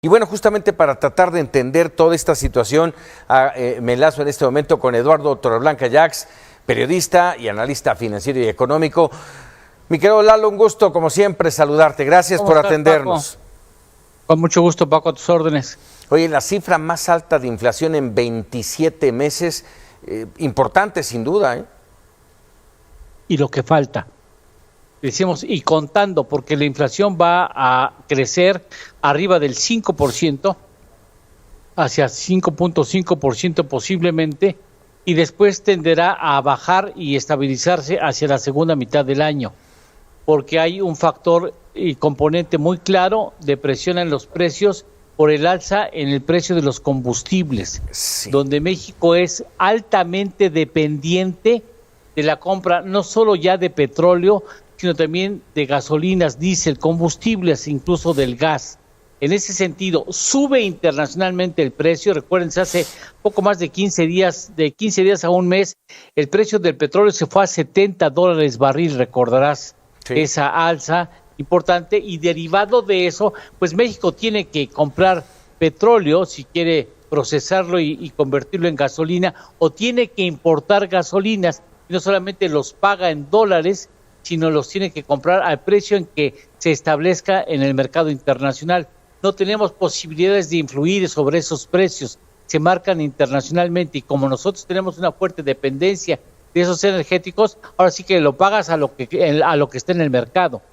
Y bueno, justamente para tratar de entender toda esta situación, me enlazo en este momento con Eduardo Torreblanca Jax, periodista y analista financiero y económico. Mi querido Lalo, un gusto, como siempre, saludarte. Gracias por atendernos. Paco? Con mucho gusto, Paco, a tus órdenes. Oye, la cifra más alta de inflación en 27 meses, importante sin duda, ¿eh? Y lo que falta. Decimos, y contando, porque la inflación va a crecer arriba del 5%, hacia 5.5% posiblemente, y después tenderá a bajar y estabilizarse hacia la segunda mitad del año, porque hay un factor y componente muy claro de presión en los precios por el alza en el precio de los combustibles, sí, donde México es altamente dependiente de la compra no solo ya de petróleo, sino también de gasolinas, diésel, combustibles, incluso del gas. En ese sentido, sube internacionalmente el precio. Recuérdense, hace poco más de 15 días a un mes, el precio del petróleo se fue a $70 barril, recordarás, sí, esa alza importante, y derivado de eso, pues México tiene que comprar petróleo si quiere procesarlo y convertirlo en gasolina, o tiene que importar gasolinas, y no solamente los paga en dólares, sino los tiene que comprar al precio en que se establezca en el mercado internacional. No tenemos posibilidades de influir sobre esos precios, se marcan internacionalmente, y como nosotros tenemos una fuerte dependencia de esos energéticos, ahora sí que lo pagas a lo que está en el mercado,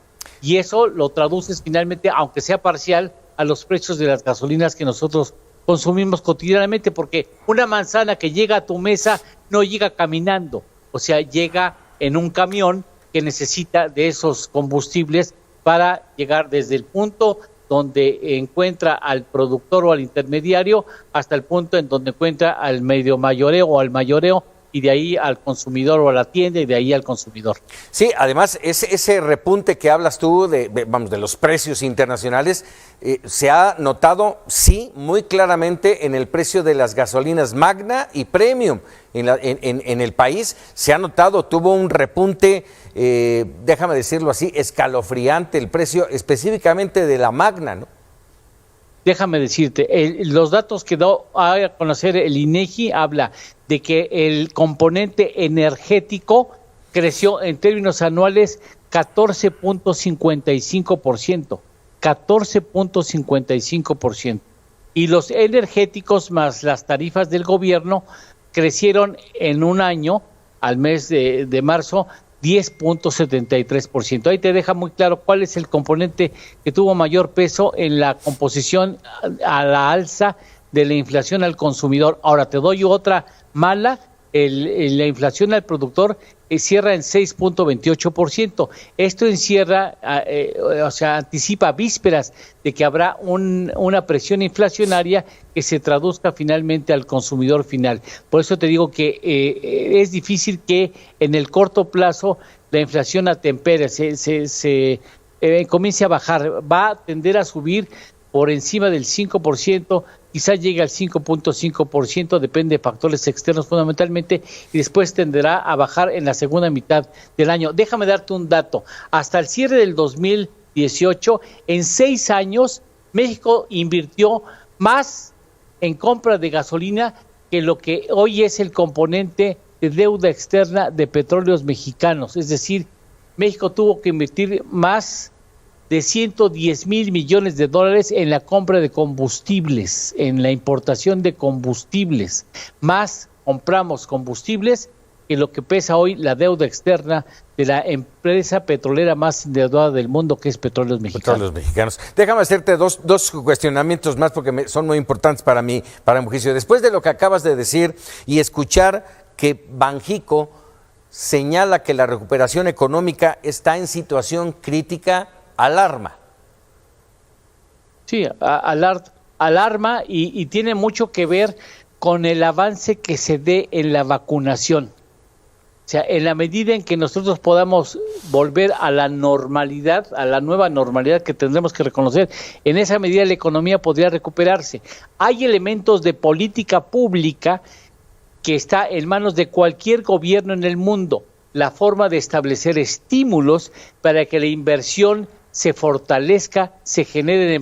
y eso lo traduces finalmente, aunque sea parcial, a los precios de las gasolinas que nosotros consumimos cotidianamente, porque una manzana que llega a tu mesa no llega caminando, o sea, llega en un camión que necesita de esos combustibles para llegar desde el punto donde encuentra al productor o al intermediario hasta el punto en donde encuentra al medio mayoreo o al mayoreo, y de ahí al consumidor o a la tienda, y de ahí al consumidor. Sí, además ese repunte que hablas tú de los precios internacionales se ha notado, sí, muy claramente en el precio de las gasolinas Magna y Premium. En el país se ha notado, tuvo un repunte, déjame decirlo así, escalofriante el precio específicamente de la Magna, ¿no? Déjame decirte, los datos que dio a conocer el INEGI habla de que el componente energético creció en términos anuales 14.55%, 14.55%. Y los energéticos más las tarifas del gobierno crecieron en un año, al mes de marzo, 10.73%. Ahí te deja muy claro cuál es el componente que tuvo mayor peso en la composición a la alza de la inflación al consumidor. Ahora te doy otra mala. La inflación al productor cierra en 6.28%. Esto encierra, anticipa vísperas de que habrá una presión inflacionaria que se traduzca finalmente al consumidor final. Por eso te digo que es difícil que en el corto plazo la inflación atempere, se comience a bajar. Va a tender a subir por encima del 5%, quizás llegue al 5.5%, depende de factores externos fundamentalmente, y después tenderá a bajar en la segunda mitad del año. Déjame darte un dato. Hasta el cierre del 2018, en 6 años, México invirtió más en compra de gasolina que lo que hoy es el componente de deuda externa de Petróleos Mexicanos. Es decir, México tuvo que invertir más de 110,000 millones de dólares en la compra de combustibles, en la importación de combustibles. Más compramos combustibles que lo que pesa hoy la deuda externa de la empresa petrolera más endeudada del mundo, que es Petróleos Mexicanos. Petróleos Mexicanos. Déjame hacerte dos cuestionamientos más, porque son muy importantes para mi juicio. Después de lo que acabas de decir y escuchar que Banjico señala que la recuperación económica está en situación crítica, alarma. Sí, alarma y tiene mucho que ver con el avance que se dé en la vacunación. O sea, en la medida en que nosotros podamos volver a la normalidad, a la nueva normalidad que tendremos que reconocer, en esa medida la economía podría recuperarse. Hay elementos de política pública que está en manos de cualquier gobierno en el mundo, la forma de establecer estímulos para que la inversión se fortalezca, se generen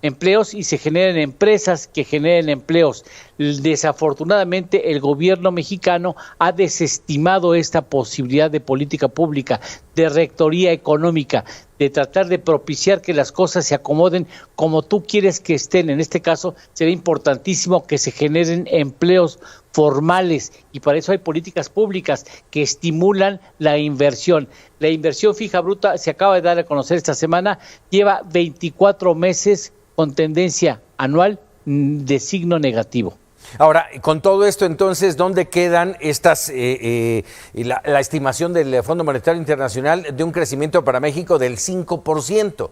empleos y se generen empresas que generen empleos. Desafortunadamente, el gobierno mexicano ha desestimado esta posibilidad de política pública, de rectoría económica, de tratar de propiciar que las cosas se acomoden como tú quieres que estén. En este caso, sería importantísimo que se generen empleos formales y para eso hay políticas públicas que estimulan la inversión. La inversión fija bruta se acaba de dar a conocer esta semana, lleva 24 meses con tendencia anual de signo negativo. Ahora, con todo esto, entonces, ¿dónde quedan estas la estimación del Fondo Monetario Internacional de un crecimiento para México del 5%?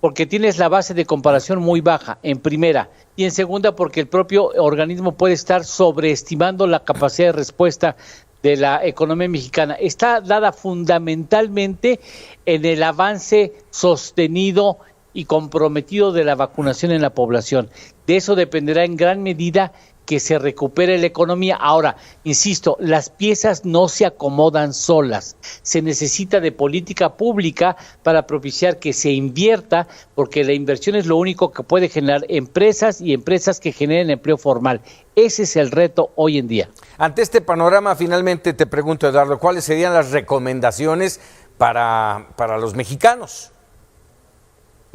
Porque tienes la base de comparación muy baja, en primera, y en segunda porque el propio organismo puede estar sobreestimando la capacidad de respuesta de la economía mexicana. Está dada fundamentalmente en el avance sostenido y comprometido de la vacunación en la población. De eso dependerá en gran medida que se recupere la economía. Ahora, insisto, las piezas no se acomodan solas. Se necesita de política pública para propiciar que se invierta, porque la inversión es lo único que puede generar empresas y empresas que generen empleo formal. Ese es el reto hoy en día. Ante este panorama, finalmente te pregunto, Eduardo, ¿cuáles serían las recomendaciones para los mexicanos?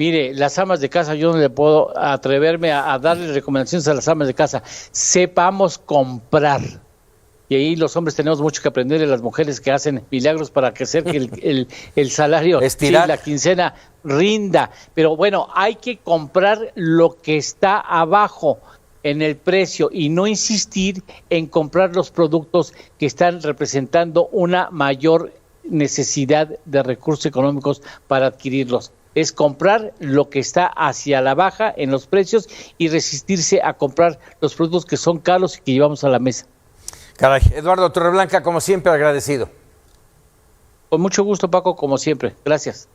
Mire, las amas de casa, yo no le puedo atreverme a darle recomendaciones a las amas de casa. Sepamos comprar. Y ahí los hombres tenemos mucho que aprender de las mujeres que hacen milagros para que hacer que el salario, sí, la quincena rinda. Pero bueno, hay que comprar lo que está abajo en el precio y no insistir en comprar los productos que están representando una mayor necesidad de recursos económicos para adquirirlos. Es comprar lo que está hacia la baja en los precios y resistirse a comprar los productos que son caros y que llevamos a la mesa. Caray, Eduardo Torreblanca, como siempre, agradecido. Con mucho gusto, Paco, como siempre. Gracias.